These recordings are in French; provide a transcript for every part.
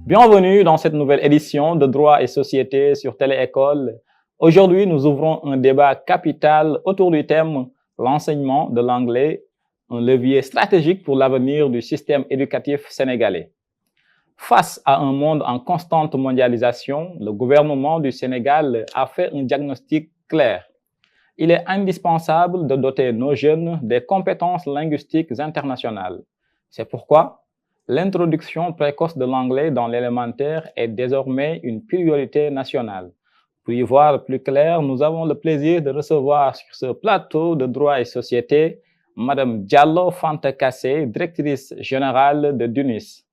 Bienvenue dans cette nouvelle édition de Droit et Société sur Télé-École. Aujourd'hui, nous ouvrons un débat capital autour du thème l'enseignement de l'anglais, un levier stratégique pour l'avenir du système éducatif sénégalais. Face à un monde en constante mondialisation, le gouvernement du Sénégal a fait un diagnostic clair. Il est indispensable de doter nos jeunes des compétences linguistiques internationales. C'est pourquoi l'introduction précoce de l'anglais dans l'élémentaire est désormais une priorité nationale. Pour y voir plus clair, nous avons le plaisir de recevoir sur ce plateau de droit et société Madame Diallo Fanta Kassé, directrice générale de DUNIS.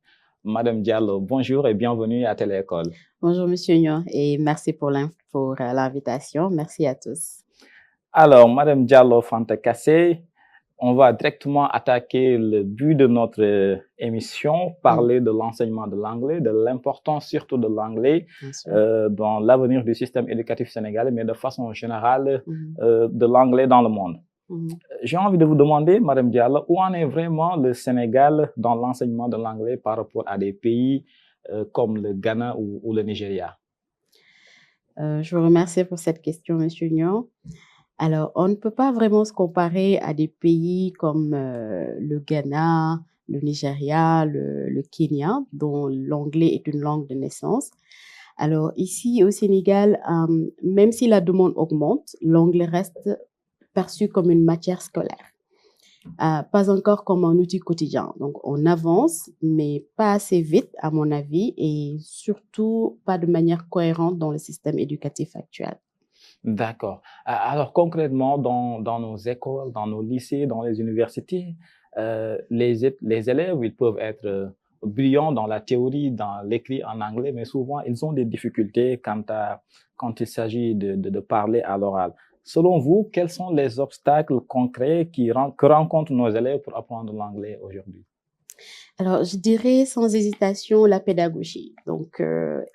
Madame Diallo, bonjour et bienvenue à Télé-École. Bonjour Monsieur Nyon et merci pour l'invitation. Merci à tous. Alors, Madame Diallo Fanta Kassé, on va directement attaquer le but de notre émission, parler de l'enseignement de l'anglais, de l'importance surtout de l'anglais dans l'avenir du système éducatif sénégalais, mais de façon générale de l'anglais dans le monde. J'ai envie de vous demander, Madame Diallo, où en est vraiment le Sénégal dans l'enseignement de l'anglais par rapport à des pays comme le Ghana ou le Nigeria? Je vous remercie pour cette question, Monsieur Nyon. Alors, on ne peut pas vraiment se comparer à des pays comme le Ghana, le Nigeria, le Kenya, dont l'anglais est une langue de naissance. Alors, ici au Sénégal, même si la demande augmente, l'anglais reste perçu comme une matière scolaire. Pas encore comme un outil quotidien. Donc, on avance, mais pas assez vite, à mon avis, et surtout pas de manière cohérente dans le système éducatif actuel. D'accord. Alors, concrètement, dans nos écoles, dans nos lycées, dans les universités, les élèves, ils peuvent être brillants dans la théorie, dans l'écrit en anglais, mais souvent, ils ont des difficultés quand il s'agit de parler à l'oral. Selon vous, quels sont les obstacles concrets que rencontrent nos élèves pour apprendre l'anglais aujourd'hui? Alors, je dirais sans hésitation la pédagogie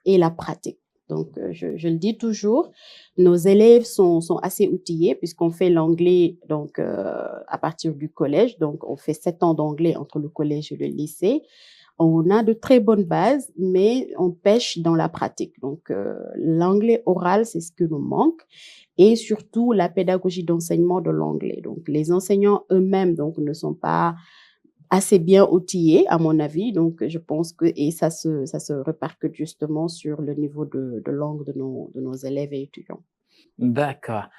et la pratique. Donc, je le dis toujours, nos élèves sont assez outillés puisqu'on fait l'anglais à partir du collège. Donc, on fait 7 ans d'anglais entre le collège et le lycée. On a de très bonnes bases, mais on pêche dans la pratique. Donc, l'anglais oral, c'est ce que nous manque. Et surtout, la pédagogie d'enseignement de l'anglais. Donc, les enseignants eux-mêmes ne sont pas assez bien outillés, à mon avis. Donc, je pense et ça se répercute justement sur le niveau de langue de nos élèves et étudiants. D'accord.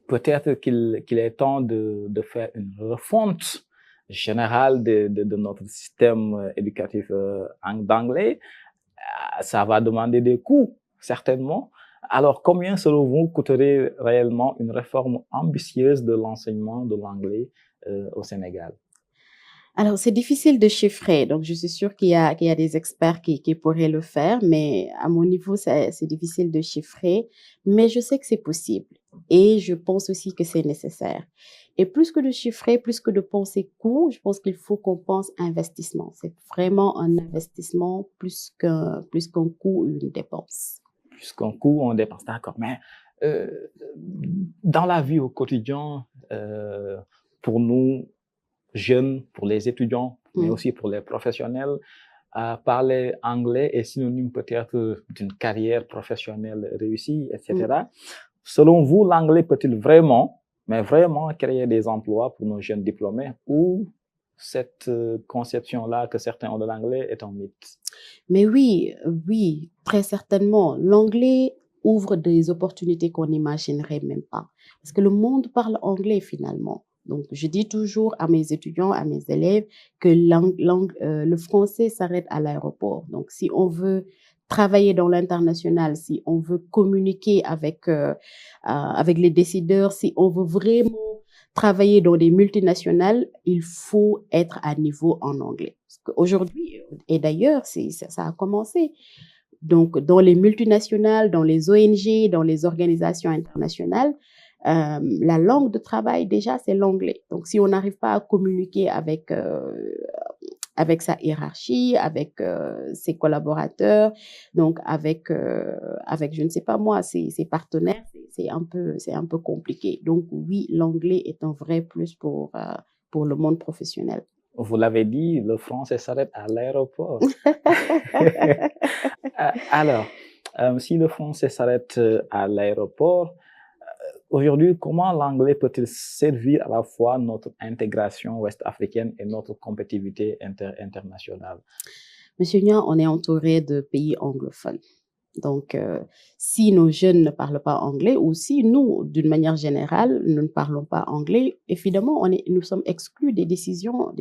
Peut-être qu'il est temps de faire une refonte générale de notre système éducatif d'anglais. Ça va demander des coûts, certainement. Alors, combien, selon vous, coûterait réellement une réforme ambitieuse de l'enseignement de l'anglais au Sénégal? Alors, c'est difficile de chiffrer. Donc, je suis sûre qu'il y a des experts qui pourraient le faire, mais à mon niveau, c'est difficile de chiffrer. Mais je sais que c'est possible et je pense aussi que c'est nécessaire. Et plus que de chiffrer, plus que de penser coût, je pense qu'il faut qu'on pense investissement. C'est vraiment un investissement plus qu'un coût ou une dépense. Plus qu'un coût, on dépense, d'accord. Mais dans la vie au quotidien, pour nous, jeunes, pour les étudiants, mais aussi pour les professionnels, parler anglais est synonyme peut-être d'une carrière professionnelle réussie, etc. Selon vous, l'anglais peut-il vraiment, mais vraiment créer des emplois pour nos jeunes diplômés ou cette conception-là que certains ont de l'anglais est un mythe? Mais oui, très certainement. L'anglais ouvre des opportunités qu'on n'imaginerait même pas. Parce que le monde parle anglais finalement. Donc, je dis toujours à mes étudiants, à mes élèves, que le français s'arrête à l'aéroport. Donc, si on veut travailler dans l'international, si on veut communiquer avec les décideurs, si on veut vraiment travailler dans des multinationales, il faut être à niveau en anglais. Parce qu'aujourd'hui, et d'ailleurs, ça a commencé. Donc, dans les multinationales, dans les ONG, dans les organisations internationales, la langue de travail, déjà, c'est l'anglais. Donc, si on n'arrive pas à communiquer avec sa hiérarchie, avec ses collaborateurs, donc avec, je ne sais pas moi, ses partenaires, c'est un peu compliqué. Donc, oui, l'anglais est un vrai plus pour le monde professionnel. Vous l'avez dit, le français s'arrête à l'aéroport. Alors, si le français s'arrête à l'aéroport, aujourd'hui, comment l'anglais peut-il servir à la fois notre intégration ouest-africaine et notre compétitivité internationale? Monsieur Nia, on est entouré de pays anglophones. Donc, si nos jeunes ne parlent pas anglais ou si nous, d'une manière générale, nous ne parlons pas anglais, évidemment, nous sommes exclus des décisions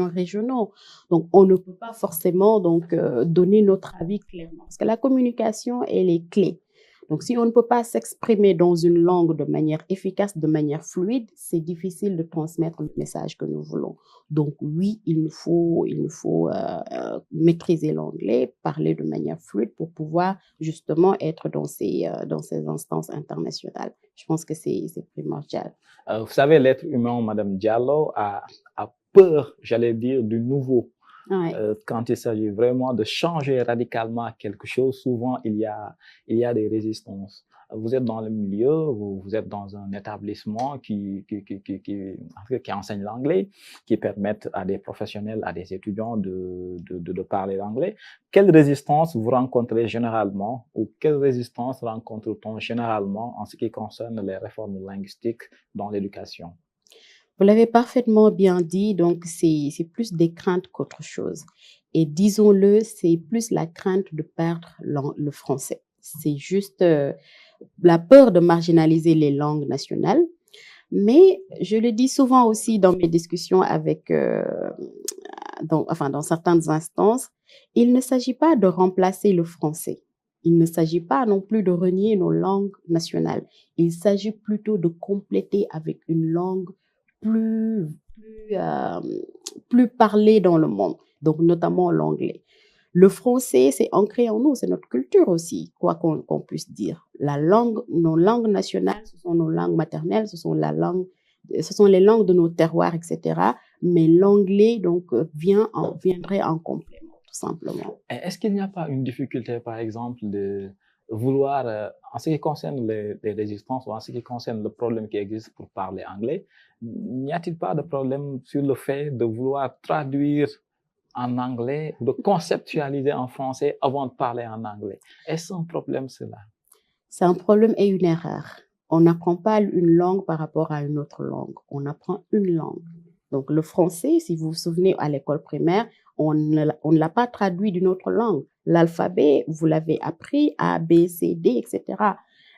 régionaux. Donc, on ne peut pas forcément donc donner notre avis clairement parce que la communication, elle est clé. Donc, si on ne peut pas s'exprimer dans une langue de manière efficace, de manière fluide, c'est difficile de transmettre le message que nous voulons. Donc, oui, il nous faut maîtriser l'anglais, parler de manière fluide pour pouvoir justement être dans ces instances internationales. Je pense que c'est primordial. Vous savez, l'être humain, Madame Diallo, a peur, j'allais dire, du nouveau. Ouais. Quand il s'agit vraiment de changer radicalement quelque chose, souvent il y a des résistances. Vous êtes dans le milieu, vous êtes dans un établissement qui enseigne l'anglais, qui permettent à des professionnels, à des étudiants de parler l'anglais. Quelle résistance vous rencontrez généralement ou quelle résistance rencontre-t-on généralement en ce qui concerne les réformes linguistiques dans l'éducation? Vous l'avez parfaitement bien dit, donc c'est plus des craintes qu'autre chose. Et disons-le, c'est plus la crainte de perdre le français. C'est juste la peur de marginaliser les langues nationales. Mais je le dis souvent aussi dans mes discussions avec, dans certaines instances, il ne s'agit pas de remplacer le français. Il ne s'agit pas non plus de renier nos langues nationales. Il s'agit plutôt de compléter avec une langue plus, plus, euh, plus parlée dans le monde, donc notamment l'anglais. Le français, c'est ancré en nous, c'est notre culture aussi, quoi qu'on puisse dire. Nos langues nationales, ce sont nos langues maternelles, ce sont les langues de nos terroirs, etc. Mais l'anglais, donc, viendrait en complément, tout simplement. Est-ce qu'il n'y a pas une difficulté, par exemple, de vouloir, en ce qui concerne les résistances ou en ce qui concerne le problème qui existe pour parler anglais, n'y a-t-il pas de problème sur le fait de vouloir traduire en anglais ou de conceptualiser en français avant de parler en anglais? Est-ce un problème, cela? C'est un problème et une erreur. On n'apprend pas une langue par rapport à une autre langue. On apprend une langue. Donc, le français, si vous vous souvenez, à l'école primaire, on ne l'a pas traduit d'une autre langue. L'alphabet, vous l'avez appris, A, B, C, D, etc.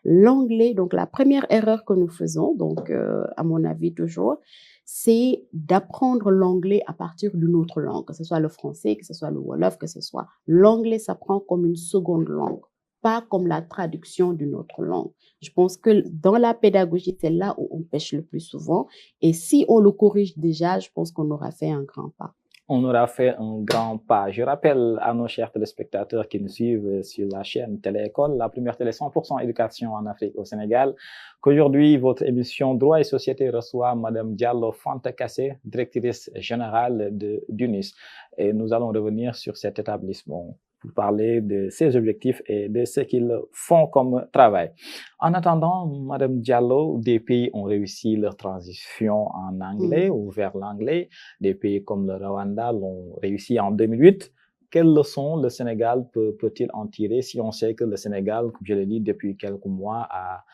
L'anglais, donc la première erreur que nous faisons, donc à mon avis toujours, c'est d'apprendre l'anglais à partir d'une autre langue, que ce soit le français, que ce soit le wolof, que ce soit. L'anglais s'apprend comme une seconde langue, pas comme la traduction d'une autre langue. Je pense que dans la pédagogie, c'est là où on pêche le plus souvent. Et si on le corrige déjà, je pense qu'on aura fait un grand pas. On aura fait un grand pas. Je rappelle à nos chers téléspectateurs qui nous suivent sur la chaîne Télé-École, la première télé 100% éducation en Afrique au Sénégal, qu'aujourd'hui, votre émission Droit et Société reçoit Madame Diallo Fanta Kassé, directrice générale d'UNIS. Et nous allons revenir sur cet établissement pour parler de ses objectifs et de ce qu'ils font comme travail. En attendant, Madame Diallo, des pays ont réussi leur transition en anglais ou vers l'anglais. Des pays comme le Rwanda l'ont réussi en 2008. Quelles leçons le Sénégal peut-il en tirer si on sait que le Sénégal, comme je l'ai dit depuis quelques mois, a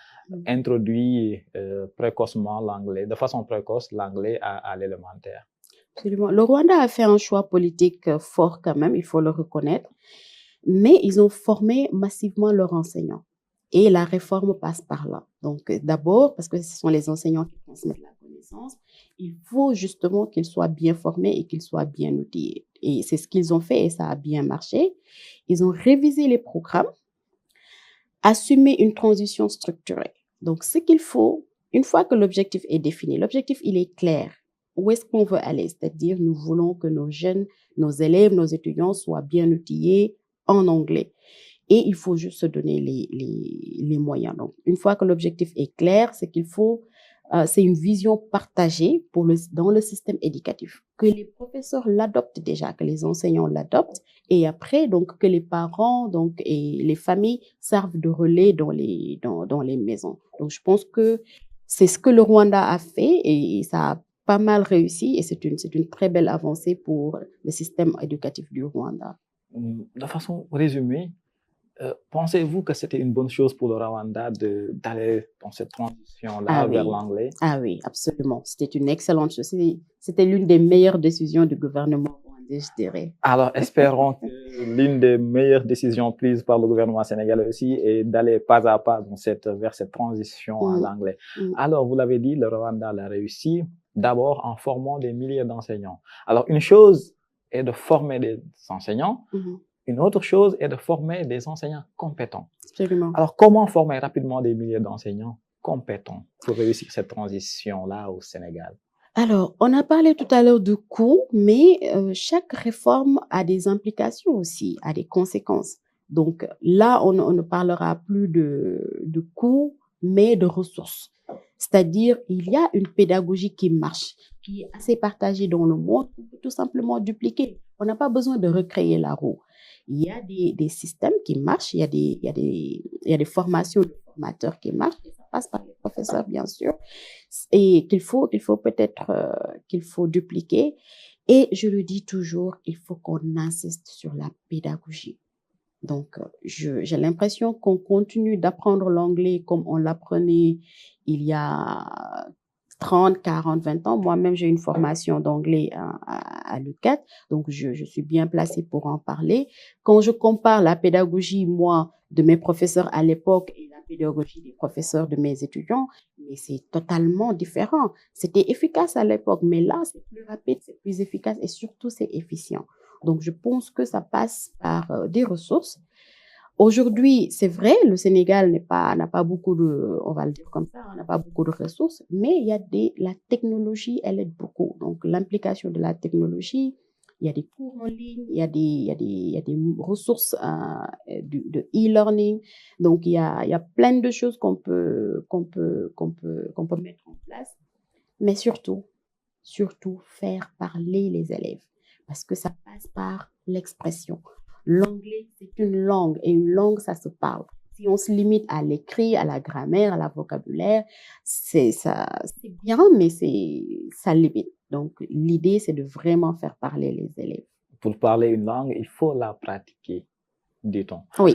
introduit précocement l'anglais, de façon précoce, l'anglais à l'élémentaire? Absolument. Le Rwanda a fait un choix politique fort quand même, il faut le reconnaître, mais ils ont formé massivement leurs enseignants et la réforme passe par là. Donc d'abord, parce que ce sont les enseignants qui transmettent la connaissance, il faut justement qu'ils soient bien formés et qu'ils soient bien outillés. Et c'est ce qu'ils ont fait et ça a bien marché. Ils ont révisé les programmes, assumé une transition structurée. Donc ce qu'il faut, une fois que l'objectif est défini, l'objectif il est clair. Où est-ce qu'on veut aller? C'est-à-dire, nous voulons que nos jeunes, nos élèves, nos étudiants soient bien outillés en anglais. Et il faut juste se donner les moyens. Donc, une fois que l'objectif est clair, c'est qu'il faut, c'est une vision partagée dans le système éducatif. Que les professeurs l'adoptent déjà, que les enseignants l'adoptent. Et après, donc, que les parents donc, et les familles servent de relais dans les maisons. Donc, je pense que c'est ce que le Rwanda a fait et ça a pas mal réussi et c'est une très belle avancée pour le système éducatif du Rwanda. De façon résumée, pensez-vous que c'était une bonne chose pour le Rwanda d'aller dans cette transition-là Ah vers oui, l'anglais? ah oui, absolument. C'était une excellente chose. C'était l'une des meilleures décisions du gouvernement rwandais, je dirais. Alors, espérons que l'une des meilleures décisions prises par le gouvernement sénégalais aussi est d'aller pas à pas vers cette transition à Mm, l'anglais. mm, Alors, vous l'avez dit, le Rwanda l'a réussi d'abord en formant des milliers d'enseignants. Alors, une chose est de former des enseignants, mhm, une autre chose est de former des enseignants compétents. absolument. Alors, comment former rapidement des milliers d'enseignants compétents pour réussir cette transition-là au Sénégal? Alors, on a parlé tout à l'heure de coûts, mais chaque réforme a des implications aussi, a des conséquences. Donc là, on ne parlera plus de coûts, mais de ressources. C'est-à-dire, il y a une pédagogie qui marche, qui est assez partagée dans le monde, qu'on peut tout simplement dupliquer. On n'a pas besoin de recréer la roue. Il y a des systèmes qui marchent, il y a des formations de formateurs qui marchent, et ça passe par les professeurs, bien sûr, et qu'il faut peut-être qu'il faut dupliquer. Et je le dis toujours, il faut qu'on insiste sur la pédagogie. Donc, j'ai l'impression qu'on continue d'apprendre l'anglais comme on l'apprenait il y a 30, 40, 20 ans. Moi-même, j'ai une formation d'anglais à l'UQAT, donc je suis bien placée pour en parler. Quand je compare la pédagogie, moi, de mes professeurs à l'époque et la pédagogie des professeurs de mes étudiants, mais c'est totalement différent. C'était efficace à l'époque, mais là, c'est plus rapide, c'est plus efficace et surtout, c'est efficient. Donc, je pense que ça passe par des ressources. Aujourd'hui, c'est vrai, le Sénégal n'a pas beaucoup de, on va le dire comme ça, on n'a pas beaucoup de ressources, mais la technologie, elle aide beaucoup. Donc, l'implication de la technologie, il y a des cours en ligne, il y a des ressources de e-learning. Donc, il y a plein de choses qu'on peut mettre en place. Mais surtout faire parler les élèves parce que ça passe par l'expression. L'anglais, c'est une langue et une langue, ça se parle. Si on se limite à l'écrit, à la grammaire, à la vocabulaire, c'est bien, mais ça limite. Donc, l'idée, c'est de vraiment faire parler les élèves. Pour parler une langue, il faut la pratiquer, dit-on. Oui.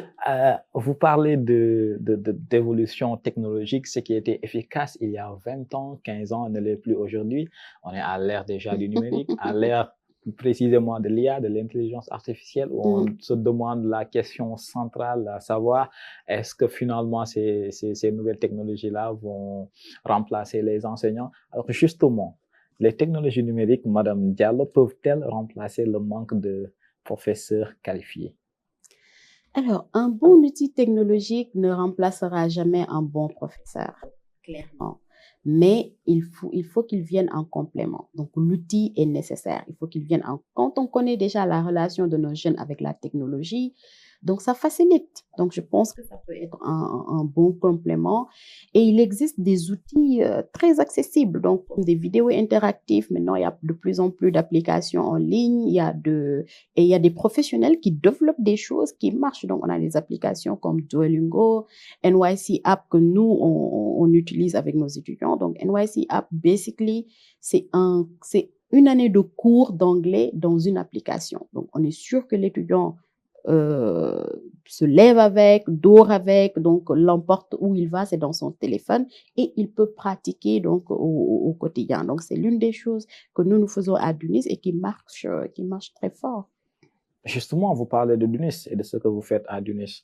Vous parlez d'évolution technologique, ce qui était efficace il y a 20 ans, 15 ans, ne l'est plus aujourd'hui. On est à l'ère déjà du numérique, à l'ère précisément de l'IA, de l'intelligence artificielle, où on se demande la question centrale, à savoir, est-ce que finalement ces nouvelles technologies-là vont remplacer les enseignants? Alors justement, les technologies numériques, Madame Diallo, peuvent-elles remplacer le manque de professeurs qualifiés? Alors, un bon outil technologique ne remplacera jamais un bon professeur, clairement. Mais il faut qu'il vienne en complément. Donc, l'outil est nécessaire. Il faut qu'il vienne en... Quand on connaît déjà la relation de nos jeunes avec la technologie, donc ça facilite. Donc, je pense que ça peut être un bon complément. Et il existe des outils très accessibles, donc comme des vidéos interactives. Maintenant, il y a de plus en plus d'applications en ligne. Et il y a des professionnels qui développent des choses qui marchent. Donc, on a des applications comme Duolingo, NYC App que nous, on utilise avec nos étudiants. Donc, NYC App, basically, c'est une année de cours d'anglais dans une application. Donc, on est sûr que l'étudiant se lève avec, dort avec, donc l'emporte où il va, c'est dans son téléphone et il peut pratiquer donc au quotidien. Donc, c'est l'une des choses que nous faisons à Dunis et qui marche très fort. Justement, vous parlez de Dunis et de ce que vous faites à Dunis.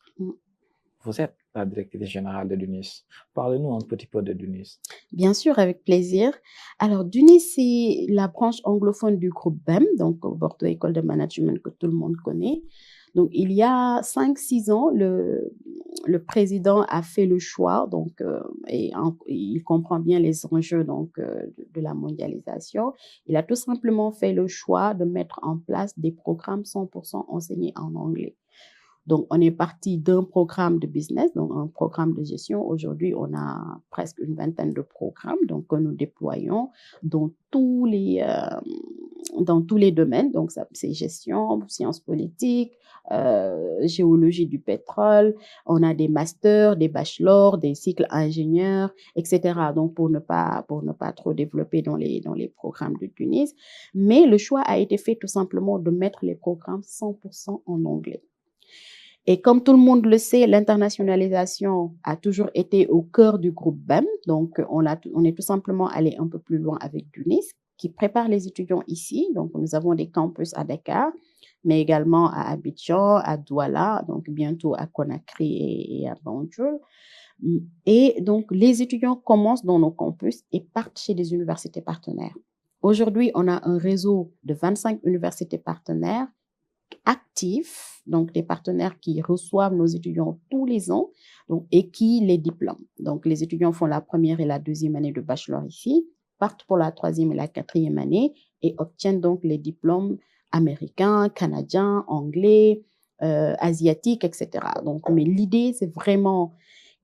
Vous êtes la directrice générale de Dunis. Parlez-nous un petit peu de Dunis. Bien sûr, avec plaisir. Alors, Dunis, c'est la branche anglophone du groupe BEM, donc Bordeaux École de Management que tout le monde connaît. Donc, il y a 5-6 ans, le président a fait le choix, donc, il comprend bien les enjeux donc, de la mondialisation. Il a tout simplement fait le choix de mettre en place des programmes 100% enseignés en anglais. Donc, on est parti d'un programme de business, donc un programme de gestion. Aujourd'hui, on a presque une vingtaine de programmes donc, que nous déployons dans tous les domaines. Donc, c'est gestion, sciences politiques, géologie du pétrole. On a des masters, des bachelors, des cycles ingénieurs, etc. Donc, pour ne pas trop développer dans les programmes de Tunis. Mais le choix a été fait tout simplement de mettre les programmes 100% en anglais. Et comme tout le monde le sait, l'internationalisation a toujours été au cœur du groupe BEM. Donc, on est tout simplement allé un peu plus loin avec Tunis, qui prépare les étudiants ici. Donc, nous avons des campus à Dakar, mais également à Abidjan, à Douala, donc bientôt à Conakry et à Banjul. Et donc, les étudiants commencent dans nos campus et partent chez des universités partenaires. Aujourd'hui, on a un réseau de 25 universités partenaires actifs, donc des partenaires qui reçoivent nos étudiants tous les ans donc, et qui les diplôment. Donc, les étudiants font la première et la deuxième année de bachelor ici, partent pour la troisième et la quatrième année et obtiennent donc les diplômes américains, canadiens, anglais, asiatiques, etc. Donc, mais l'idée, c'est vraiment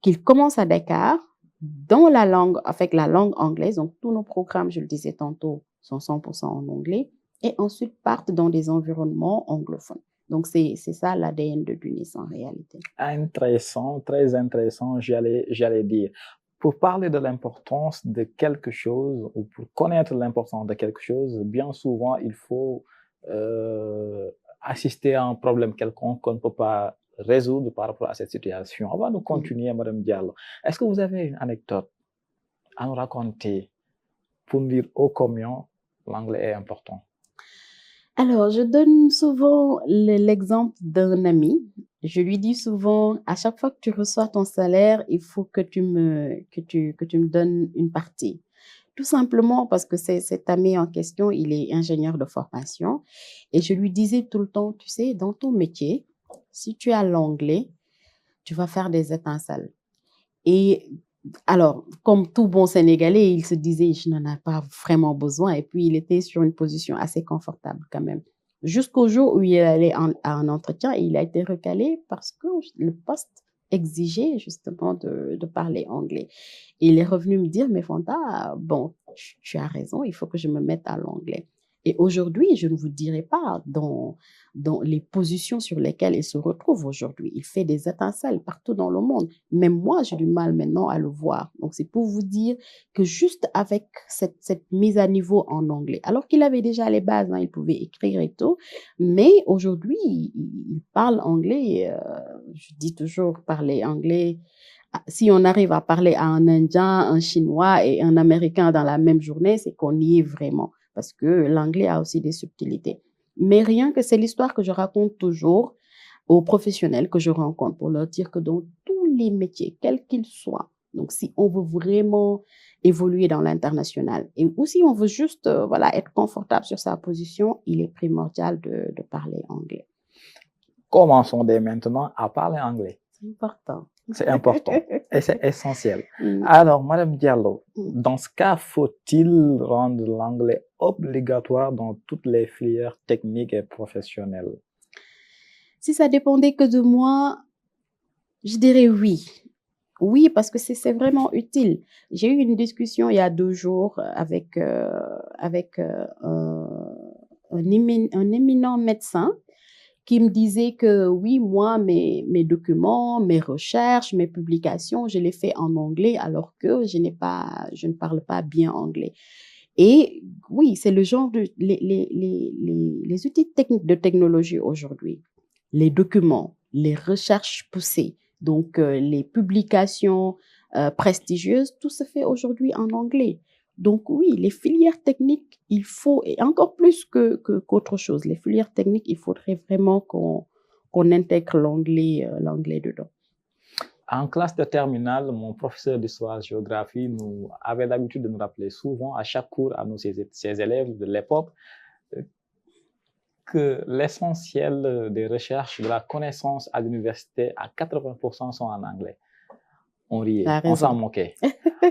qu'ils commencent à Dakar dans la langue, avec la langue anglaise. Donc, tous nos programmes, je le disais tantôt, sont 100% en anglais et ensuite partent dans des environnements anglophones. Donc, c'est ça l'ADN de Tunis en réalité. Intéressant, très intéressant, j'allais dire. Pour parler de l'importance de quelque chose ou pour connaître l'importance de quelque chose, bien souvent, il faut assister à un problème quelconque qu'on ne peut pas résoudre par rapport à cette situation. Avant de continuer, Madame Diallo, est-ce que vous avez une anecdote à nous raconter pour nous dire ô combien l'anglais est important? Alors, je donne souvent l'exemple d'un ami. Je lui dis souvent, à chaque fois que tu reçois ton salaire, il faut que tu me donnes une partie. Tout simplement parce que cet ami en question, il est ingénieur de formation. Et je lui disais tout le temps, tu sais, dans ton métier, si tu as l'anglais, tu vas faire des étincelles. Et alors, comme tout bon Sénégalais, il se disait, je n'en ai pas vraiment besoin. Et puis, il était sur une position assez confortable quand même. Jusqu'au jour où il est allé à un entretien et il a été recalé parce que le poste exigeait justement de parler anglais. Et il est revenu me dire, mais Fanta, bon, tu as raison, il faut que je me mette à l'anglais. Et aujourd'hui, je ne vous dirai pas dans les positions sur lesquelles il se retrouve aujourd'hui. Il fait des étincelles partout dans le monde. Même moi, j'ai du mal maintenant à le voir. Donc, c'est pour vous dire que juste avec cette mise à niveau en anglais, alors qu'il avait déjà les bases, hein, il pouvait écrire et tout, mais aujourd'hui, il parle anglais. Je dis toujours parler anglais. Si on arrive à parler à un Indien, un Chinois et un Américain dans la même journée, c'est qu'on y est vraiment. Parce que l'anglais a aussi des subtilités. Mais rien que c'est l'histoire que je raconte toujours aux professionnels que je rencontre pour leur dire que dans tous les métiers, quels qu'ils soient, donc si on veut vraiment évoluer dans l'international et ou si on veut juste être confortable sur sa position, il est primordial de parler anglais. Commençons dès maintenant à parler anglais. C'est important. C'est important et c'est essentiel. Alors, Madame Diallo, dans ce cas, faut-il rendre l'anglais obligatoire dans toutes les filières techniques et professionnelles? Si ça dépendait que de moi, je dirais oui. Oui, parce que c'est vraiment utile. J'ai eu une discussion il y a 2 jours avec un éminent médecin qui me disait que oui, moi, mes documents, mes recherches, mes publications, je les fais en anglais alors que je ne parle pas bien anglais. Et oui, c'est le genre de les outils techniques de technologie aujourd'hui, les documents, les recherches poussées, donc les publications prestigieuses, tout se fait aujourd'hui en anglais. Donc oui, les filières techniques, il faut, et encore plus qu'autre chose, les filières techniques, il faudrait vraiment qu'on intègre l'anglais dedans. En classe de terminale, mon professeur d'histoire-géographie nous avait l'habitude de nous rappeler souvent, à chaque cours, à nous, ses élèves de l'époque, que l'essentiel des recherches, de la connaissance à l'université, à 80% sont en anglais. On riait, on s'en moquait.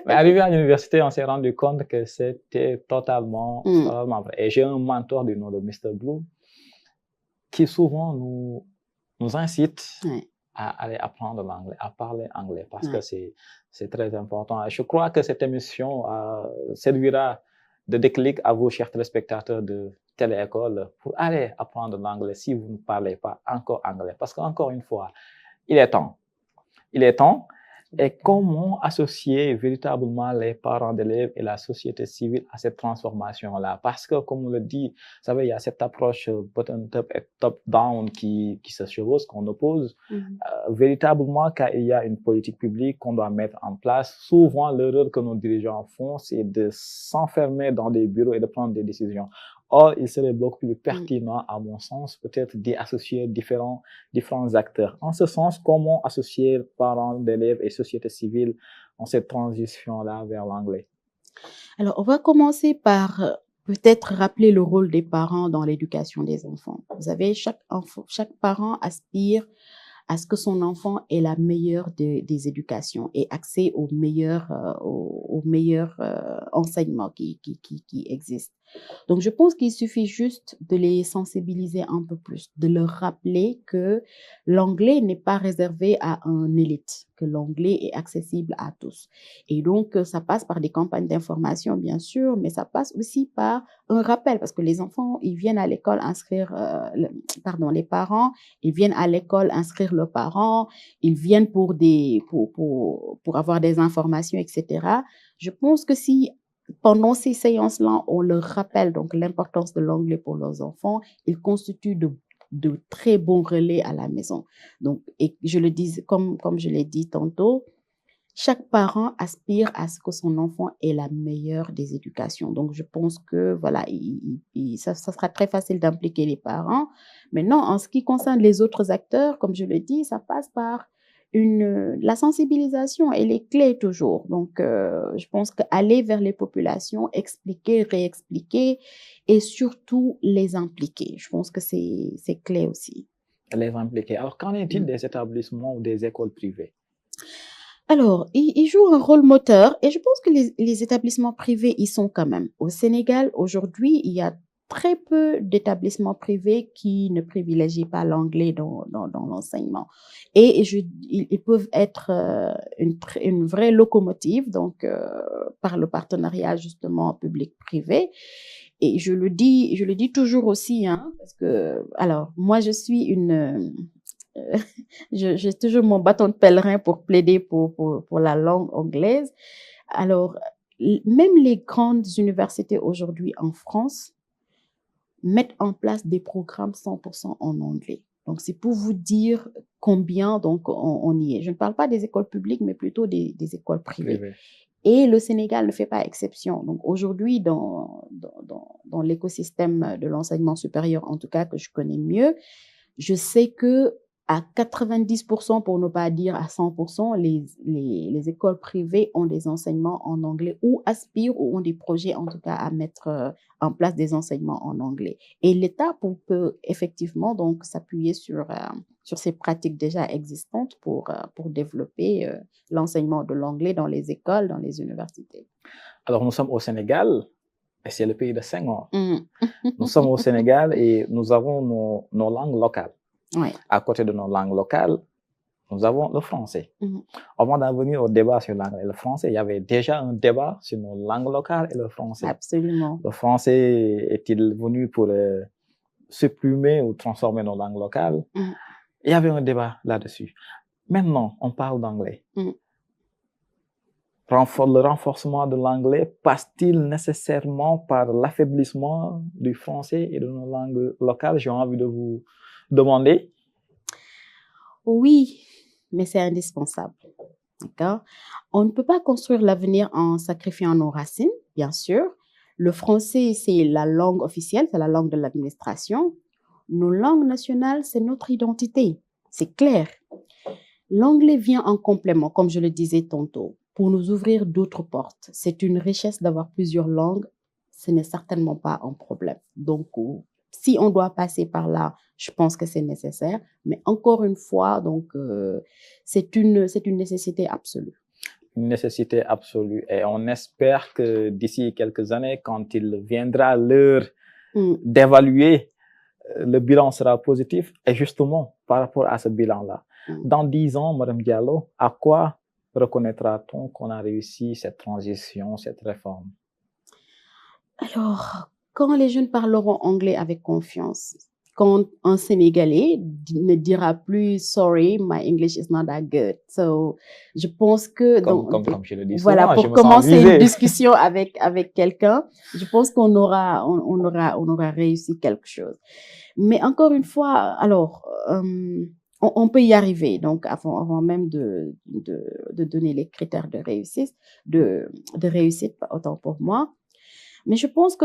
Mais arrivé à l'université, on s'est rendu compte que c'était totalement vrai. Et j'ai un mentor du nom de Mr. Blue qui souvent nous nous incite Ouais. à aller apprendre l'anglais, à parler anglais, parce que Ouais. c'est très important. Et je crois que cette émission servira de déclic à vous, chers téléspectateurs de Téléécole, pour aller apprendre l'anglais si vous ne parlez pas encore anglais. Parce qu'encore une fois, il est temps. Il est temps. Et comment associer véritablement les parents d'élèves et la société civile à cette transformation-là? Parce que, comme on le dit, vous savez, il y a cette approche bottom-up et top-down qui se chevauche, qu'on oppose. Véritablement, quand il y a une politique publique qu'on doit mettre en place, souvent l'erreur que nos dirigeants font, c'est de s'enfermer dans des bureaux et de prendre des décisions. Or, il serait beaucoup plus pertinent, à mon sens, peut-être d'y associer différents acteurs. En ce sens, comment associer parents d'élèves et société civile dans cette transition-là vers l'anglais? Alors, on va commencer par peut-être rappeler le rôle des parents dans l'éducation des enfants. Vous savez, chaque parent aspire à ce que son enfant ait la meilleure des éducations et accès aux meilleurs enseignements qui existent. Donc, je pense qu'il suffit juste de les sensibiliser un peu plus, de leur rappeler que l'anglais n'est pas réservé à un élite, que l'anglais est accessible à tous. Et donc, ça passe par des campagnes d'information, bien sûr, mais ça passe aussi par un rappel, parce que les enfants, ils viennent à l'école inscrire, les parents, ils viennent à l'école inscrire leurs parents, ils viennent pour avoir des informations, etc. Je pense que si pendant ces séances-là, on leur rappelle donc l'importance de l'anglais pour leurs enfants, ils constituent de très bons relais à la maison. Donc, et je le dis, comme je l'ai dit tantôt, chaque parent aspire à ce que son enfant ait la meilleure des éducations. Donc, je pense que voilà, ça sera très facile d'impliquer les parents. Maintenant, en ce qui concerne les autres acteurs, comme je le dis, ça passe par la sensibilisation et les clés toujours. Donc, je pense qu'aller vers les populations, expliquer, réexpliquer et surtout les impliquer. Je pense que c'est clé aussi. Les impliquer. Alors, qu'en est-il des établissements ou des écoles privées? Alors, ils jouent un rôle moteur et je pense que les établissements privés y sont quand même. Au Sénégal, aujourd'hui, il y a très peu d'établissements privés qui ne privilégient pas l'anglais dans l'enseignement. Et ils peuvent être une vraie locomotive, donc par le partenariat justement public-privé. Et je le dis toujours aussi, hein, parce que, alors, moi, je suis j'ai toujours mon bâton de pèlerin pour plaider pour la langue anglaise. Alors, même les grandes universités aujourd'hui en France mettent en place des programmes 100% en anglais. Donc, c'est pour vous dire combien donc on y est. Je ne parle pas des écoles publiques, mais plutôt des écoles privées. Et le Sénégal ne fait pas exception. Donc, aujourd'hui, dans l'écosystème de l'enseignement supérieur, en tout cas que je connais mieux, je sais que à 90%, pour ne pas dire à 100%, les écoles privées ont des enseignements en anglais ou aspirent ou ont des projets, en tout cas, à mettre en place des enseignements en anglais. Et l'État peut effectivement donc s'appuyer sur ces pratiques déjà existantes pour développer l'enseignement de l'anglais dans les écoles, dans les universités. Alors, nous sommes au Sénégal et c'est le pays de Senghor. Nous sommes au Sénégal et nous avons nos langues locales. Ouais. À côté de nos langues locales, nous avons le français. Avant d'en venir au débat sur l'anglais et le français, il y avait déjà un débat sur nos langues locales et le français. Absolument. Le français est-il venu pour supprimer ou transformer nos langues locales? Il y avait un débat là-dessus. Maintenant, on parle d'anglais. Le renforcement de l'anglais passe-t-il nécessairement par l'affaiblissement du français et de nos langues locales? J'ai envie de vous demander. Oui, mais c'est indispensable. D'accord? On ne peut pas construire l'avenir en sacrifiant nos racines, bien sûr. Le français, c'est la langue officielle, c'est la langue de l'administration. Nos langues nationales, c'est notre identité. C'est clair. L'anglais vient en complément, comme je le disais tantôt, pour nous ouvrir d'autres portes. C'est une richesse d'avoir plusieurs langues. Ce n'est certainement pas un problème. Donc, si on doit passer par là, je pense que c'est nécessaire. Mais encore une fois, donc, c'est une nécessité absolue. Une nécessité absolue. Et on espère que d'ici quelques années, quand il viendra l'heure d'évaluer, le bilan sera positif. Et justement, par rapport à ce bilan-là. Mm. Dans 10 ans, Madame Diallo, à quoi reconnaîtra-t-on qu'on a réussi cette transition, cette réforme? Alors, quand les jeunes parleront anglais avec confiance, quand un Sénégalais ne dira plus sorry, my English is not that good. So, je pense que Comme je le dis voilà, souvent, je pour me sens commencer une visé. discussion avec quelqu'un, je pense qu'on aura, on aura réussi quelque chose. Mais encore une fois, alors, on peut y arriver. Donc, avant même de donner les critères de réussite, autant pour moi. Mais je pense que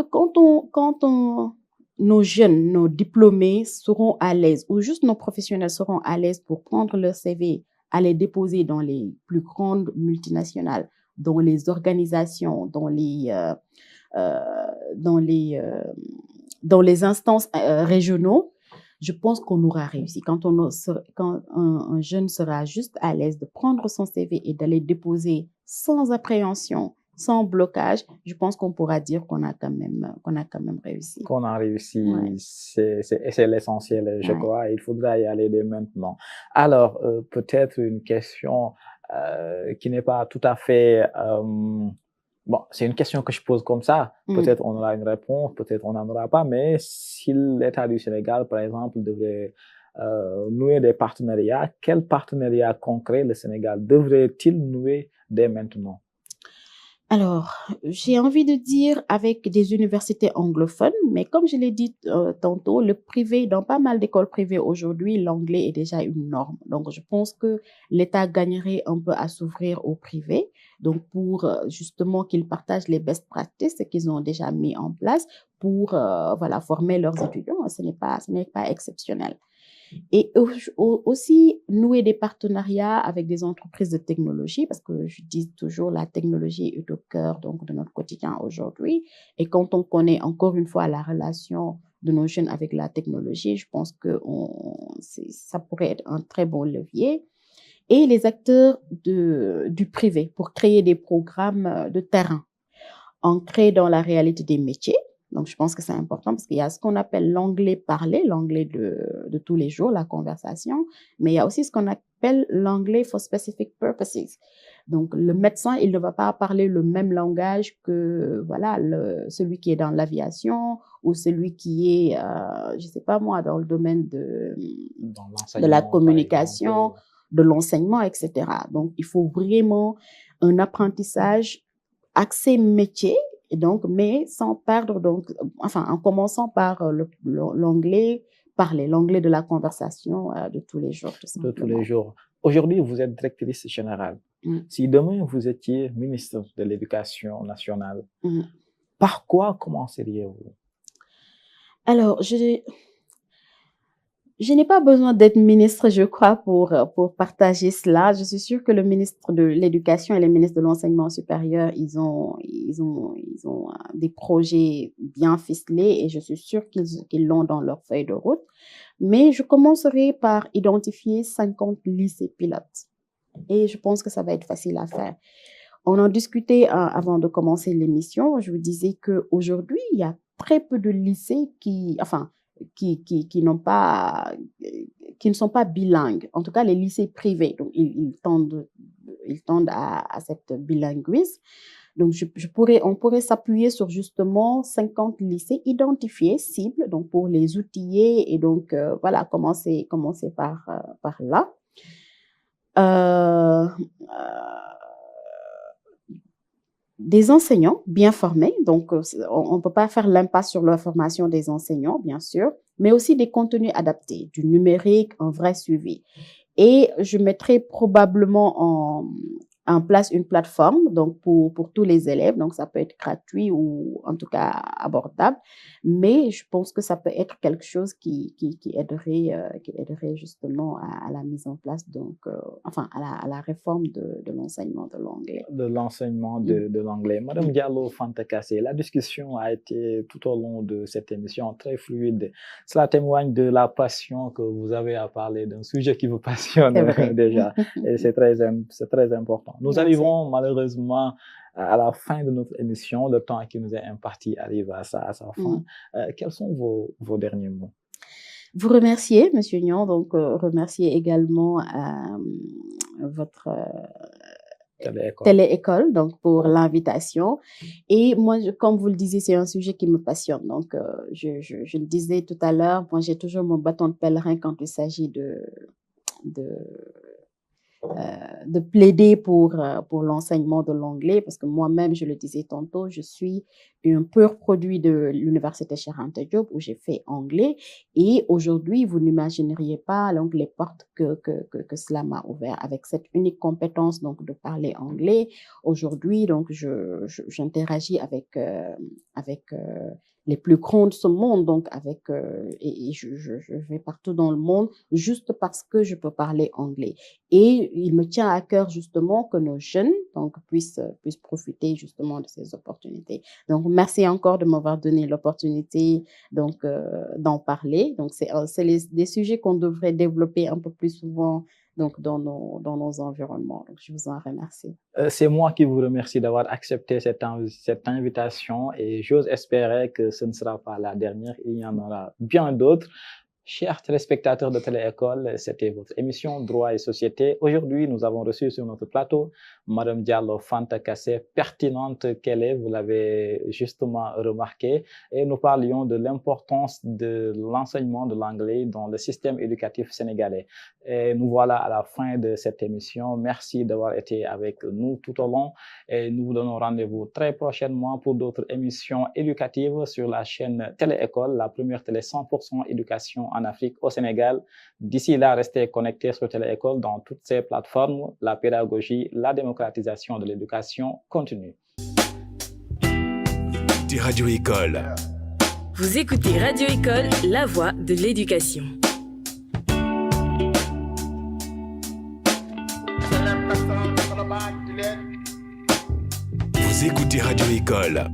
nos jeunes, nos diplômés seront à l'aise, ou juste nos professionnels seront à l'aise pour prendre leur CV, aller déposer dans les plus grandes multinationales, dans les organisations, euh, dans les, euh, dans les instances régionaux, je pense qu'on aura réussi. Quand un jeune sera juste à l'aise de prendre son CV et d'aller déposer sans appréhension, sans blocage, je pense qu'on pourra dire qu'on a quand même réussi. Qu'on a réussi, Ouais. c'est l'essentiel, je Ouais. crois. Il faudra y aller dès maintenant. Alors, peut-être une question qui n'est pas tout à fait... bon, c'est une question que je pose comme ça. Peut-être on aura une réponse, peut-être on n'en aura pas. Mais si l'État du Sénégal, par exemple, devrait nouer des partenariats, quels partenariats concrets le Sénégal devrait-il nouer dès maintenant? Alors, j'ai envie de dire avec des universités anglophones, mais comme je l'ai dit tantôt, le privé, dans pas mal d'écoles privées aujourd'hui, l'anglais est déjà une norme. Donc, je pense que l'État gagnerait un peu à s'ouvrir au privé, donc pour justement qu'ils partagent les best practices qu'ils ont déjà mis en place pour voilà, former leurs étudiants. Ce n'est pas exceptionnel. Et aussi nouer des partenariats avec des entreprises de technologie, parce que je dis toujours la technologie est au cœur donc de notre quotidien aujourd'hui. Et quand on connaît encore une fois la relation de nos jeunes avec la technologie, je pense que ça pourrait être un très bon levier. Et les acteurs du privé pour créer des programmes de terrain ancrés dans la réalité des métiers. Donc, je pense que c'est important parce qu'il y a ce qu'on appelle l'anglais parlé, l'anglais de tous les jours, la conversation, mais il y a aussi ce qu'on appelle l'anglais for specific purposes. Donc, le médecin, il ne va pas parler le même langage que, voilà, celui qui est dans l'aviation ou celui qui est, je sais pas moi, dans le domaine de la communication, de l'enseignement, etc. Donc, il faut vraiment un apprentissage accès métier, et donc, mais sans perdre, donc, enfin, en commençant par l'anglais parlé, l'anglais de la conversation de tous les jours, tout De tous les simplement. jours. Aujourd'hui, vous êtes directrice générale. Si demain vous étiez ministre de l'Éducation nationale, par quoi commenceriez-vous? Alors, je n'ai pas besoin d'être ministre, je crois, pour partager cela. Je suis sûre que le ministre de l'Éducation et le ministre de l'Enseignement supérieur, ils ont des projets bien ficelés et je suis sûre qu'ils l'ont dans leur feuille de route. Mais je commencerai par identifier 50 lycées pilotes et je pense que ça va être facile à faire. On en discutait avant de commencer l'émission. Je vous disais qu'aujourd'hui, il y a très peu de lycées qui n'ont pas, qui ne sont pas bilingues. En tout cas, les lycées privés. Donc, ils tendent à cette bilinguisme. Donc, on pourrait s'appuyer sur justement 50 lycées identifiés, cibles, donc pour les outiller et donc, voilà, commencer par là. Des enseignants bien formés, donc on ne peut pas faire l'impasse sur la formation des enseignants, bien sûr, mais aussi des contenus adaptés, du numérique, un vrai suivi. Et je mettrai probablement en place une plateforme donc pour tous les élèves. Donc, ça peut être gratuit ou en tout cas abordable. Mais je pense que ça peut être quelque chose qui aiderait justement à la mise en place, donc, enfin, à la réforme de l'enseignement de l'anglais. De l'enseignement de l'anglais. Madame Diallo Fantakassé, la discussion a été tout au long de cette émission très fluide. Cela témoigne de la passion que vous avez à parler d'un sujet qui vous passionne déjà. Et c'est très important. Nous arrivons malheureusement à la fin de notre émission. Le temps qui nous est imparti arrive à sa fin. Quels sont vos derniers mots? Vous remercier, Monsieur Niang, donc remercier également votre Téléécole. télé-école donc pour l'invitation. Et moi, comme vous le disiez, c'est un sujet qui me passionne. Donc, je le disais tout à l'heure, moi, j'ai toujours mon bâton de pèlerin quand il s'agit de de plaider pour l'enseignement de l'anglais, parce que moi-même, je le disais tantôt, je suis un pur produit de l'université Cheikh Anta Diop où j'ai fait anglais. Et aujourd'hui, vous n'imagineriez pas donc les portes que cela m'a ouvert avec cette unique compétence donc de parler anglais. Aujourd'hui, donc j'interagis avec les plus grands de ce monde, donc et je vais partout dans le monde juste parce que je peux parler anglais. Et il me tient à cœur justement que nos jeunes donc puissent profiter justement de ces opportunités. Donc merci encore de m'avoir donné l'opportunité donc d'en parler. Donc c'est des sujets qu'on devrait développer un peu plus souvent donc dans nos environnements. Donc je vous en remercie. C'est moi qui vous remercie d'avoir accepté cette invitation et j'ose espérer que ce ne sera pas la dernière. Il y en aura bien d'autres. Chers téléspectateurs de Télé-École, c'était votre émission Droit et Société. Aujourd'hui, nous avons reçu sur notre plateau Madame Diallo Fanta Kassé, pertinente qu'elle est, vous l'avez justement remarqué, et nous parlions de l'importance de l'enseignement de l'anglais dans le système éducatif sénégalais. Et nous voilà à la fin de cette émission. Merci d'avoir été avec nous tout au long et nous vous donnons rendez-vous très prochainement pour d'autres émissions éducatives sur la chaîne Télé-École, la première télé 100% éducation en Afrique, au Sénégal. D'ici là, restez connectés sur Télé-École dans toutes ces plateformes. La pédagogie, la démocratisation de l'éducation continue. Radio École. Vous écoutez Radio École, la voix de l'éducation. Vous écoutez Radio École.